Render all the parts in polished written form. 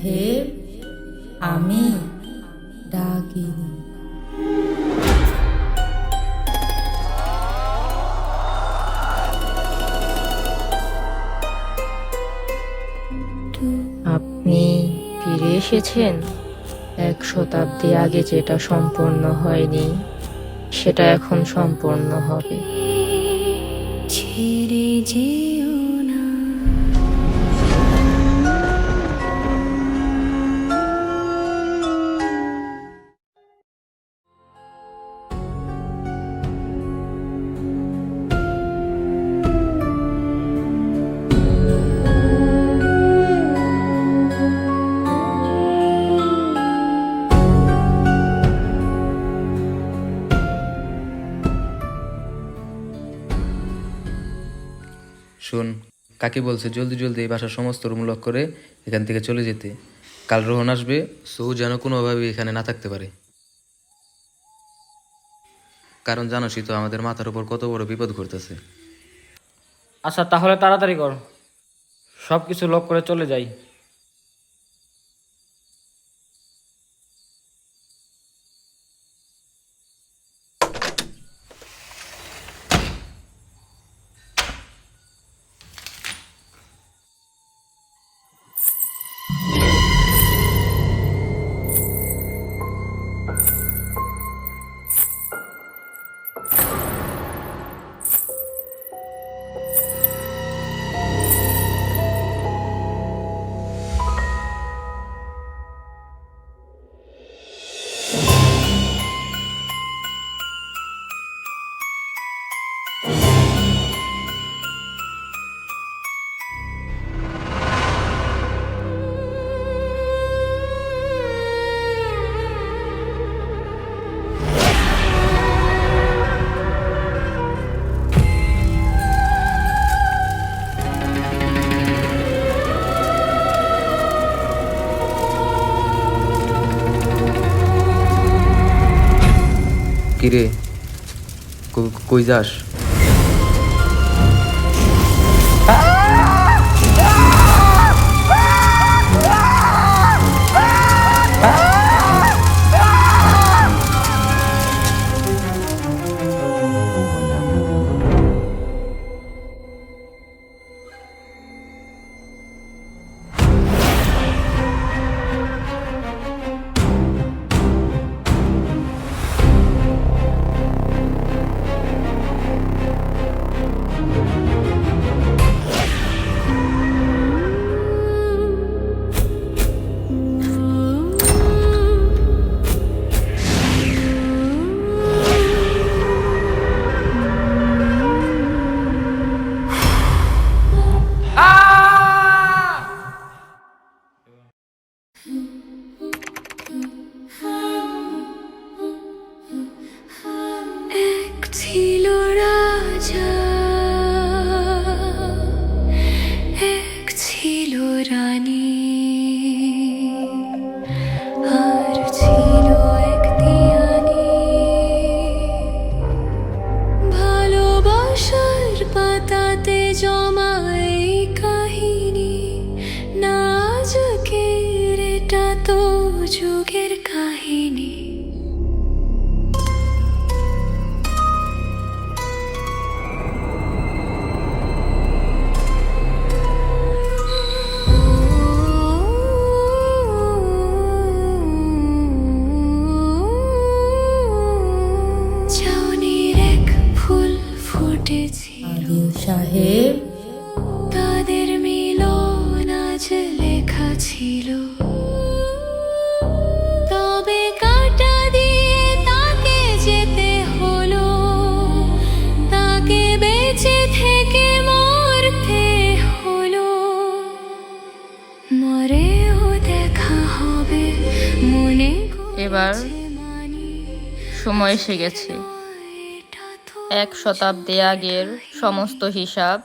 সাহেব, আমি ডাকিনি। আপনি ফিরে এসেছেন। 1 শতাব্দী আগে যেটা সম্পূর্ণ হয়নি সেটা এখন সম্পূর্ণ হবে। ছেড়ে যেও না। শোন, কাকি বলছে জলদি জলদি এই বাসার সমস্ত রুম লক করে এখান থেকে চলে যেতে। কাল রোহন আসবে, সো যেন কোনোভাবে এখানে না থাকতে পারে। কারণ জানোসই তো আমাদের মাথার উপর কত বড় বিপদ ঘটতেছে। আচ্ছা তাহলে তাড়াতাড়ি কর, সব কিছু লক করে চলে যাই। কিরে, কই যাস? এক ছিল রাজা, এক ছিল রানী, আর ছিল এক দিয়ানি। ভালোবাসার পাতাতে জমায় কাহিনী, না আজকের, এটা তো যুগের কাহিনী। চাউনির এক ফুল ফুটেছিল, আদিল সাহেব, তাদের মিলন আজ লেখা ছিল। তবে কাঁটা দিয়ে তাকে যেতে হলো, তাকে বেঁচে থেকে মরতে হলো। মরেও দেখা হবে মনে এবার করেছে মানি। সময় এসে গেছে। এটা তো 1 শতাব্দী আগের সমস্ত হিসাব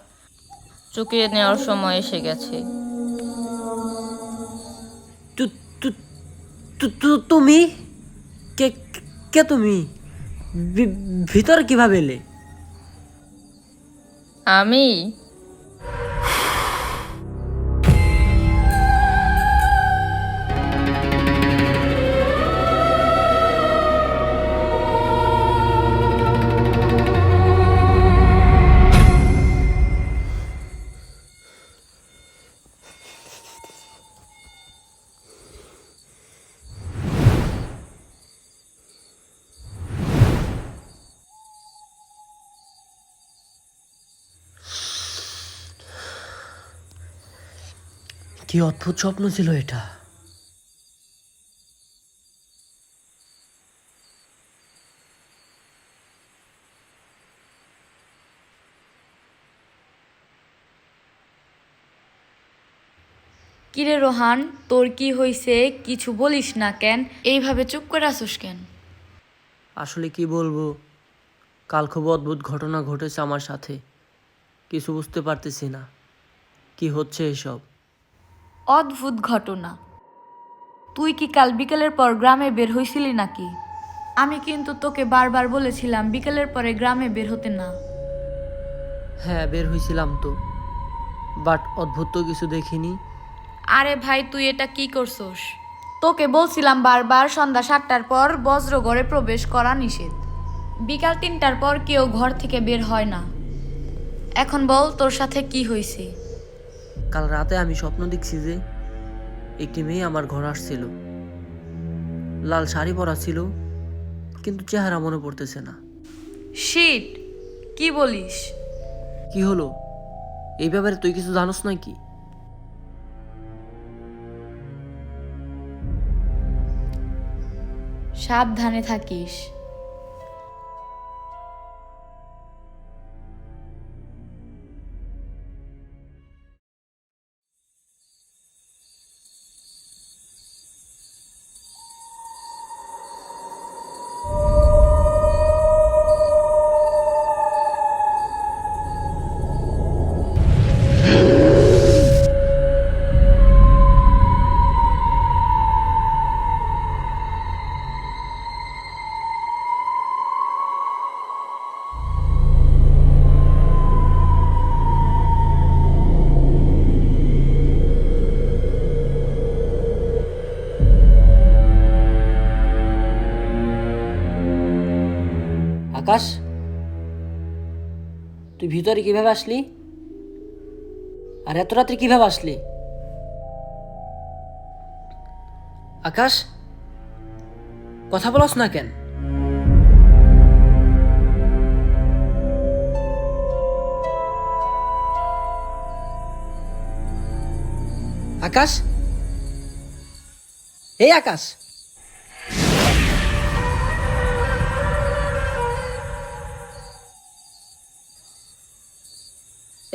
চুকিয়ে নেওয়ার সময় এসে গেছে। তুমি কে? কে তুমি? ভিতর কিভাবে এলে? কি অদ্ভুত স্বপ্ন ছিল এটা। কিরে রোহান, তোর কি হইছে? কিছু বলিস না কেন? এইভাবে চুপ করে আসুস কেন? আসলে কি বলবো, কাল খুব অদ্ভুত ঘটনা ঘটেছে আমার সাথে। কিছু বুঝতে পারতেছি না কি হচ্ছে এসব। অদ্ভুত ঘটনা? তুই কি কাল বিকেলের পর গ্রামে বের হইছিলি নাকি? আমি কিন্তু তোকে বারবার বলেছিলাম বিকেলের পরে গ্রামে বের হতে না। হ্যাঁ, বের হয়েছিলাম তো, বাট অদ্ভুত তো কিছু দেখিনি। আরে ভাই, তুই এটা কি করছস? তোকে বলছিলাম বারবার সন্ধ্যা 7টার পর বজ্রগড়ে প্রবেশ করা নিষেধ। বিকাল 3টার পর কেউ ঘর থেকে বের হয় না। এখন বল তোর সাথে কি হয়েছে? কাল রাতে আমি স্বপ্ন দেখছি যে একটি মেয়ে আমার ঘর আসছিল। লাল শাড়ি পরা ছিল, কিন্তু চেহারা মনে পড়তেছে না। শিট, কি বলিস? কি হলো? এই ব্যাপারে তুই কিছু জানোস নাকি? সাবধানে থাকিস। আকাশ, তুই ভিতরে কিভাবে আসলি? আর এত রাত্রে কিভাবে আসলি? আকাশ, কথা বলস না কেন? আকাশ, এই আকাশ,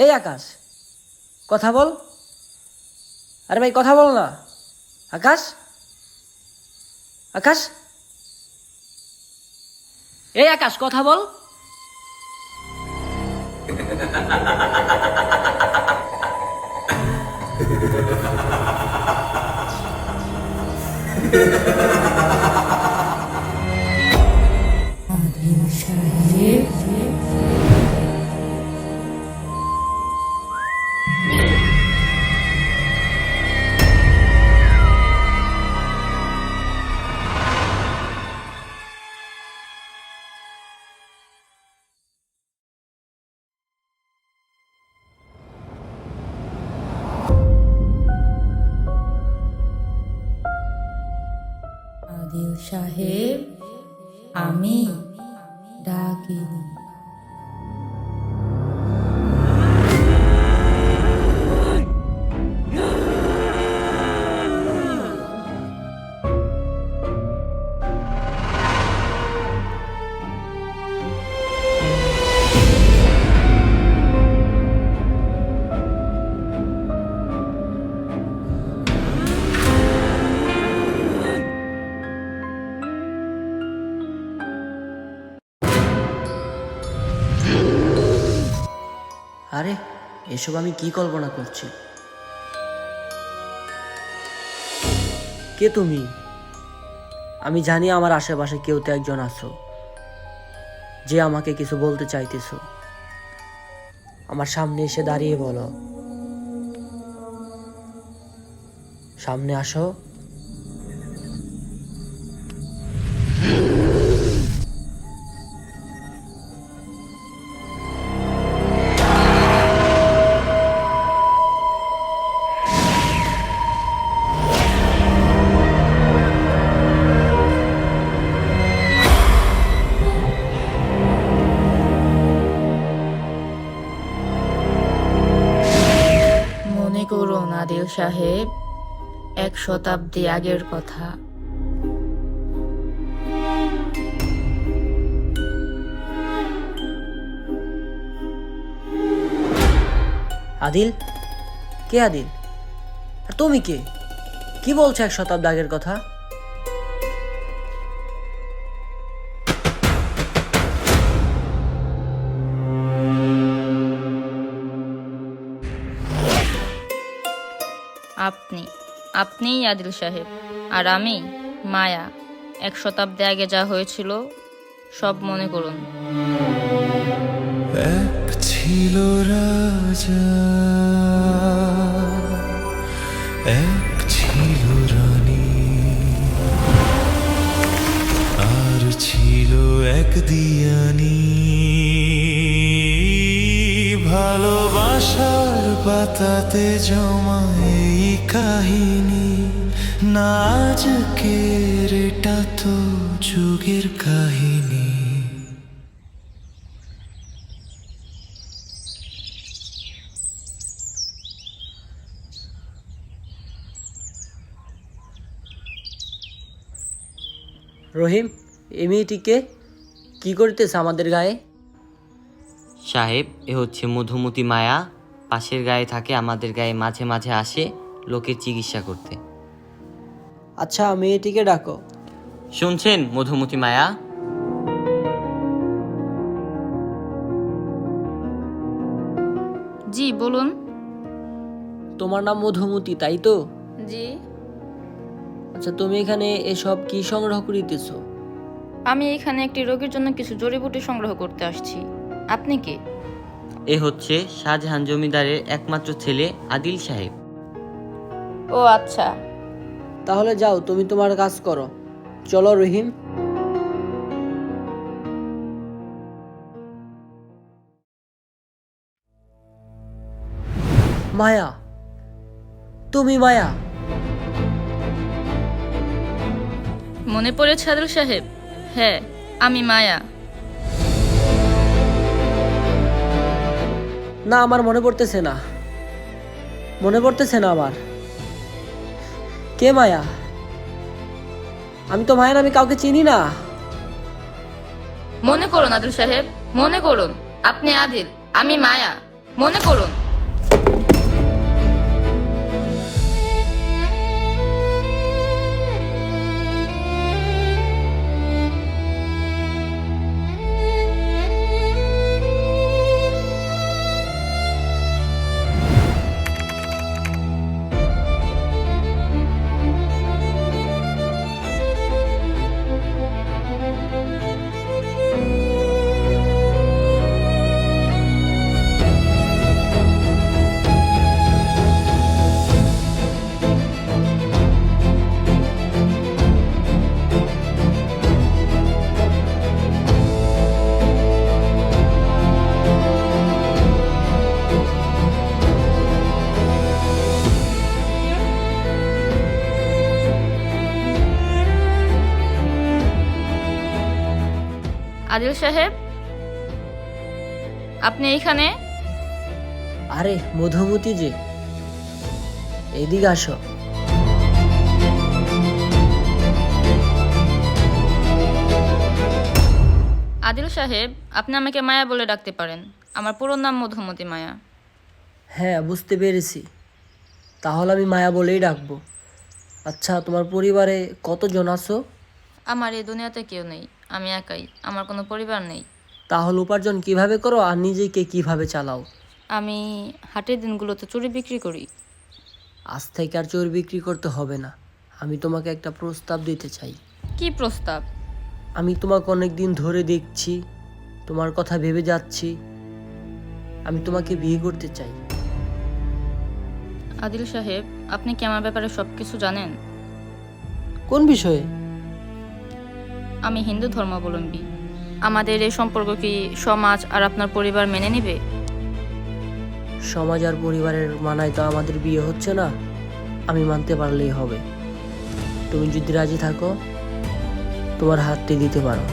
এই আকাশ, কথা বল। আরে ভাই, কথা বল না। আকাশ, আকাশ, এই আকাশ, কথা বল। আদিল সাহেব, আদিল সাহেব, আমি ডাকিনি। আরে, এসব আমি কি কল্পনা করছি? কে তুমি? আমি জানি আমার আশেপাশে কেউ তো একজন আছো যে আমাকে কিছু বলতে চাইতেছো। আমার সামনে এসে দাঁড়িয়ে বলো। সামনে আসো। আদিল সাহেব, 1 শতাব্দী আগের কথা। আদিল? কে আদিল? আর তুমি কে? কি বলছো 1 শতাব্দী আগের কথা? আপনিই আদিল সাহেব, আর আমি মায়া। 1 শতাব্দী আগে যা হয়েছিল সব মনে করুন। এক ছিল রাজা, এক ছিল রানী, আর ছিল এক দিয়ানি। ভালোবাসার পাতাতে জমা এই কাহিনী, না আজকের, এটা তো যুগের কাহিনী। রহিম, এই মেয়েটিকে কি করতেছে আমাদের গায়ে? সাহেব, এ হচ্ছে মধুমতি মায়া। পাশের গায়ে থাকে, আমাদের গায়ে মাঝে মাঝে আসে লোকের চিকিৎসা করতে। আচ্ছা, মেয়েটিকে ডাকো। শুনছেন মধুমতি মায়া? জি বলুন। তোমার নাম মধুমতি, তাই তো? জি। আচ্ছা, তুমি এখানে এসব কি সংগ্রহ করিতেছো? আমি এখানে একটি রোগীর জন্য কিছু জড়িবুটি সংগ্রহ করতে আসছি। আপনি কে? এ হচ্ছে শাহজাহান জমিদারের একমাত্র ছেলে আদিল সাহেব। ও আচ্ছা। তাহলে যাও, তুমি তোমার কাজ করো। চলো রহিম। মায়া, তুমি মায়া? মনে পড়েছে আদিল সাহেব? হ্যাঁ, আমি মায়া। না, আমার মনে পড়তেছে না। মনে পড়তেছে না আমার। কে মায়া? আমি তো মায়া নামে কাউকে চিনি না। মনে করুন আদিল সাহেব, মনে করুন। আপনি আদিল, আমি মায়া। মনে করুন। আদিল সাহেব, আপনি এইখানে? আরে মধুমতি যে, এদিকে আসো। আদিল সাহেব, আপনি আমাকে মায়া বলে ডাকতে পারেন। আমার পুরো নাম মধুমতি মায়া। হ্যাঁ, বুঝতে পেরেছি। তাহলে আমি মায়া বলেই ডাকবো। আচ্ছা, তোমার পরিবারে কতজন আছো? আমার এই দুনিয়াতে কেউ নেই, আমি একাই। আমার কোনো পরিবার নেই। তাহলে উপার্জন কিভাবে করো আর নিজেকে কিভাবে চালাও? আমি হাটের দিনগুলোতে চুরি বিক্রি করি। আজ থেকে আর চোর বিক্রি করতে হবে না। আমি তোমাকে একটা প্রস্তাব দিতে চাই। কি প্রস্তাব? আমি তোমাকে অনেক দিন ধরে দেখছি, তোমার কথা ভেবে যাচ্ছি। আমি তোমাকে বিয়ে করতে চাই। আদিল সাহেব, আপনি কি আমার ব্যাপারে সব কিছু জানেন? কোন বিষয়ে? আমি হিন্দু ধর্মাবলম্বী। আমাদের এই সম্পর্ক কি সমাজ আর আপনার পরিবার মেনে নেবে? সমাজ আর পরিবারের মানায় তো আমাদের বিয়ে হচ্ছে না। আমি মানতে পারলেই হবে। তুমি যদি রাজি থাকো, তোমার হাতটি দিতে পারো।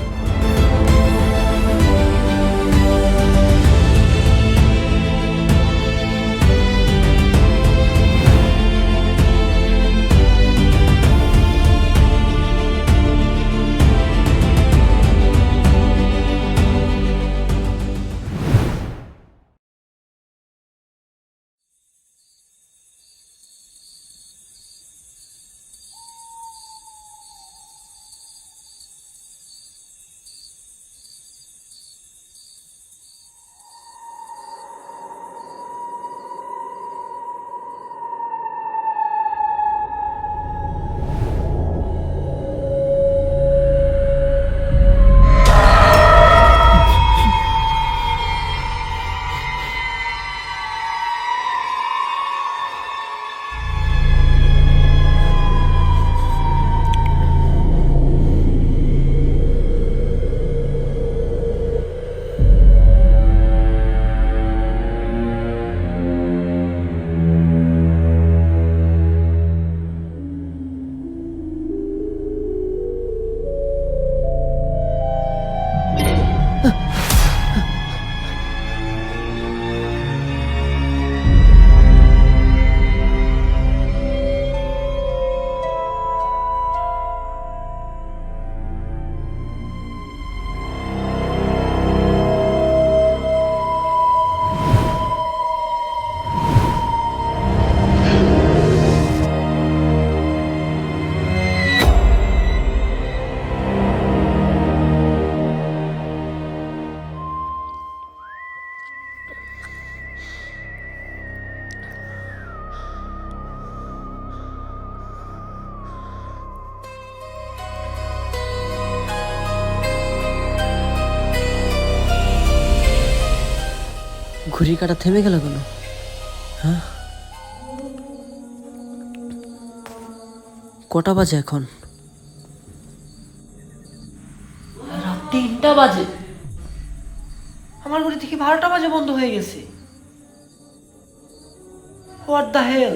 ঘড়ির কাঁটা থেমে গেল কেন? হ্যাঁ, কটা বাজে এখন? রাত 3টা বাজে। আমার ঘড়ি থেকে 12টা বাজে বন্ধ হয়ে গেছে। What the hell?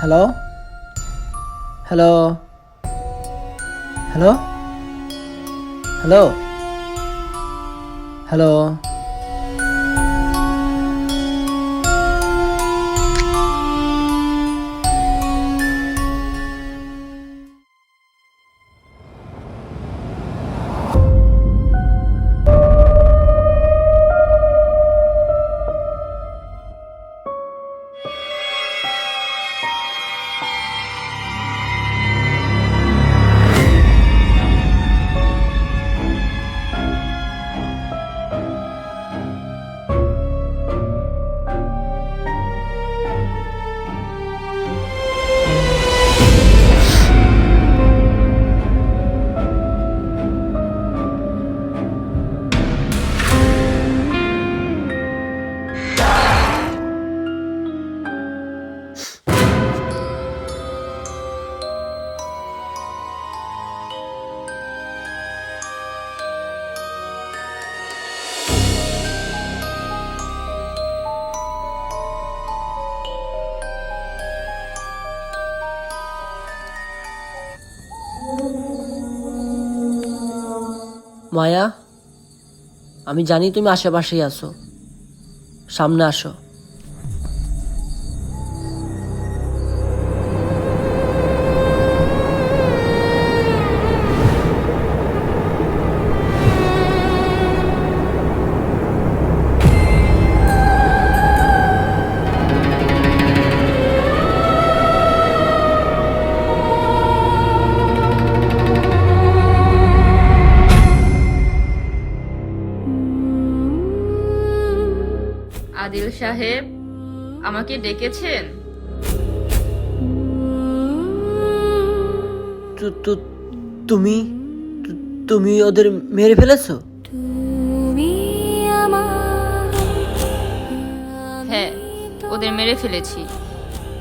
Hello hello hello hello hello Maya, আমি জানি তুমি আশেপাশেই আছো, সামনে আসো। আদিল সাহেব, আমাকে ডেকেছেন? তুমি তুমি ওদের মেরে ফেলেছো? তুমি আমার হ্যাঁ, ওদের মেরে ফেলেছি।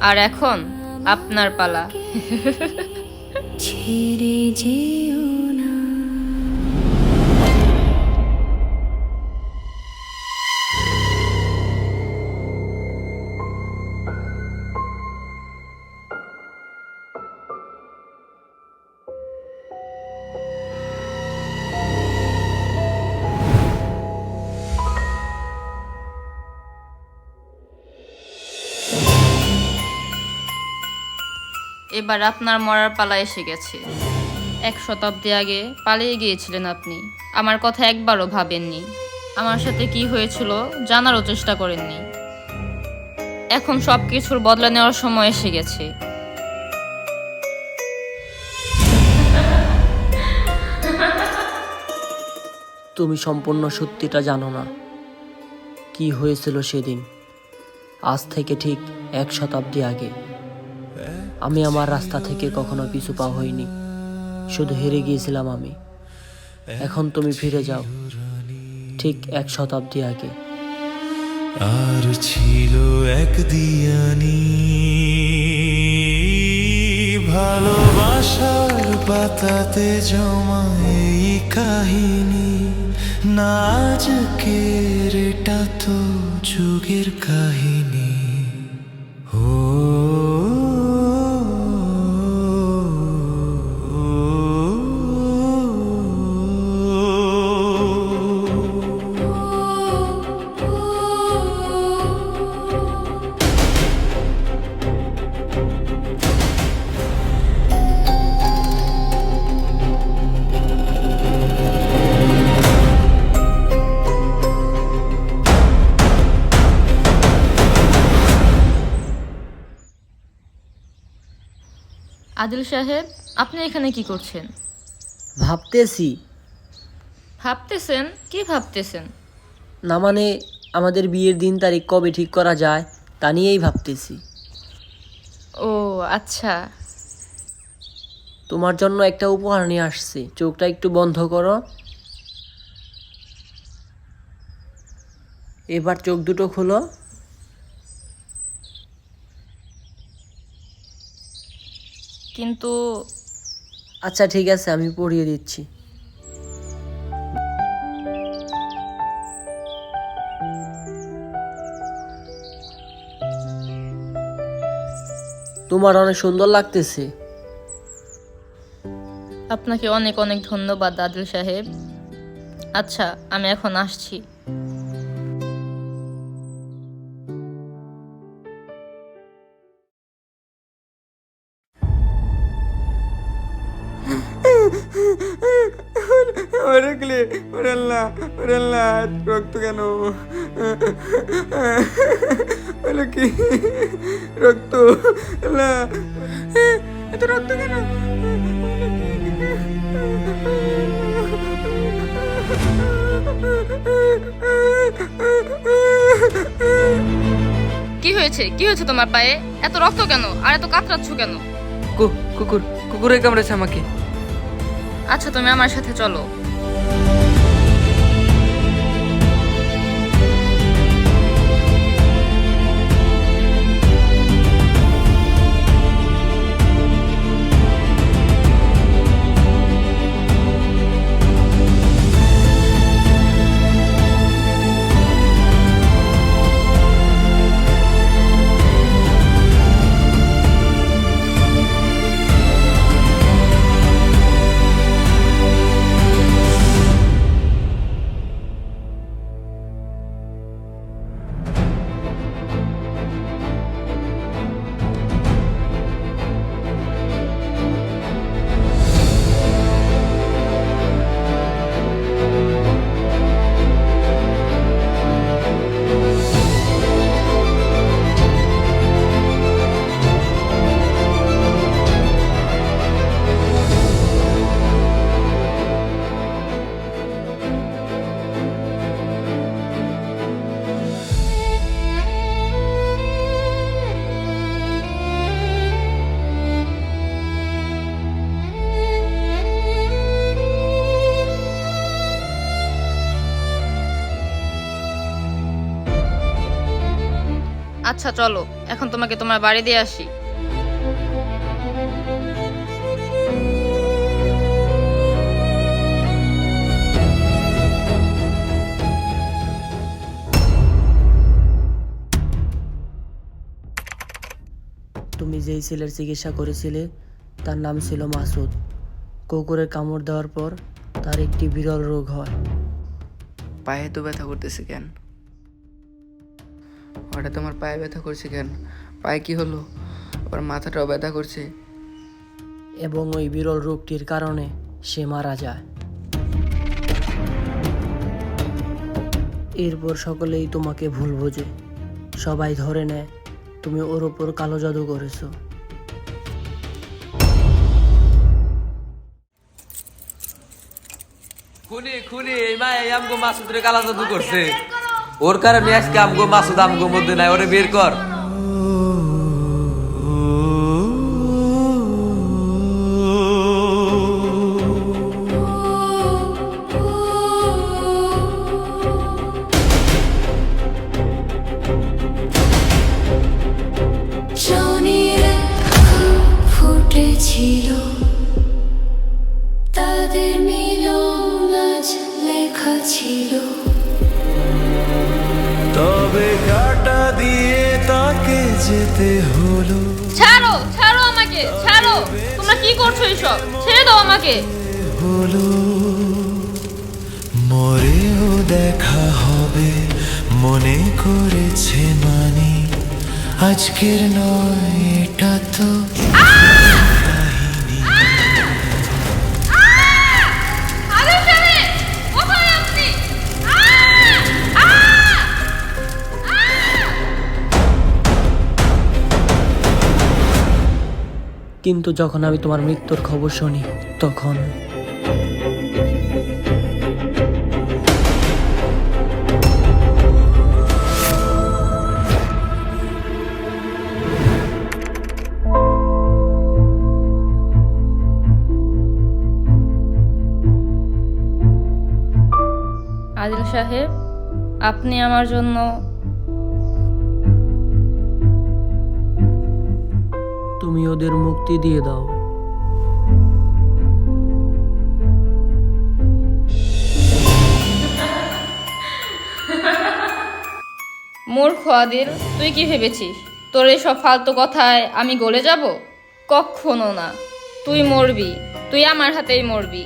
আর এখন আপনার পালা। ছেড়ে যেও না। এবার আপনার মরার পালা এসে গেছে। 1 শতাব্দী আগে পালিয়ে গিয়েছিলেন আপনি, আমার কথা একবারও ভাবেননি। আমার সাথে কি হয়েছিল জানারও চেষ্টা করেননি। এখন সব কিছুর বদলা নেওয়ার সময় এসে গেছে। তুমি সম্পূর্ণ সত্যিটা জানো না। কি হয়েছিল সেদিন, আজ থেকে ঠিক 1 শতাব্দী আগে। আমি আমার রাস্তা থেকে কখনো পিছু পা হইনি, শুধু হেরে গিয়েছিলাম আমি। এখন তুমি ফিরে যাও ঠিক 1 শতাব্দী আগে। আর ছিল এক দিয়ানি ভালোবাসার পাতাতে জমা এই কাহিনী, না আজকের, এটা তো যুগের কাহিনী। ও আদিল সাহেব, আপনি এখানে কি করছেন? ভাবতেছি। ভাবতেছেন? কি ভাবতেছেন? না মানে আমাদের বিয়ের দিন তারিখ কবে ঠিক করা যায় তা নিয়েই ভাবতেছি। ও আচ্ছা। তোমার জন্য একটা উপহার নিয়ে আসছি, চোখটা একটু বন্ধ করো। এবার চোখ দুটো খোলো। কিন্তু আচ্ছা ঠিক আছে, আমি পড়িয়ে দিচ্ছি। তোমার অনেক সুন্দর লাগতেছে। আপনাকে অনেক অনেক ধন্যবাদ আদিল সাহেব। আচ্ছা, আমি এখন আসছি। রক্ত কেন হলো কি? রক্ত এত রক্ত কেন? কি হয়েছে? কি হয়েছে তোমার পায়ে? এত রক্ত কেন? আর এত কাতরাচ্ছ কেন? কুকুরে কামড়েছে আমাকে। আচ্ছা, তুমি আমার সাথে চলো। আচ্ছা চলো, এখন তোমাকে তোমার বাড়ি দিয়ে আসি। তুমি যেই ছেলের চিকিৎসা করেছিলে তার নাম ছিল মাসুদ। কুকুরের কামড় দেওয়ার পর তার একটি বিরল রোগ হয়। পায়ে তো ব্যথা করতেছে কেন? হঠাৎ আমার পায়ে ব্যথা করছে কেন? পায়ে কি হলো? আবার মাথাটাও ব্যথা করছে। এবং ওই বিরল রোগটির কারণে সে মারা যায়। এরপর সকলেই তোমাকে ভুল বোঝে, সবাই ধরে নেয় তুমি ওর ওপর কালো জাদু করেছো। খুনি খুনি এই মা এই আমগো মাসুদরে কালা জাদু করছে। ওর কারণে আজকে আমগো মাসুদ আমগো মধ্যে নাই, ওরে বের কর। ফুটেছিল তাদের মিলন আজ লেখা ছিল। তবে কাটা দিয়ে তাকে যেতে হলো। ছাড়ো ছাড়ো আমাকে, ছাড়ো। তোমরা কি করছো এইসব? ছেড়ে দাও আমাকে। হলো মরেও দেখা হবে মনে করেছে মানি, আজকের নয় এটা তো আদিল সাহেব, কোথায় আপনি? কিন্তু যখন আমি তোমার মৃত্যুর খবর শুনি তখন আদিল সাহেব, আপনি আমার জন্য তুমি ওদের মুক্তি দিয়ে দাও। মূর্খ আদিল, তুই কি ভেবেছিস তোর এসব ফালতু কথায় আমি গলে যাব? কখনো না। তুই মরবি, তুই আমার হাতেই মরবি।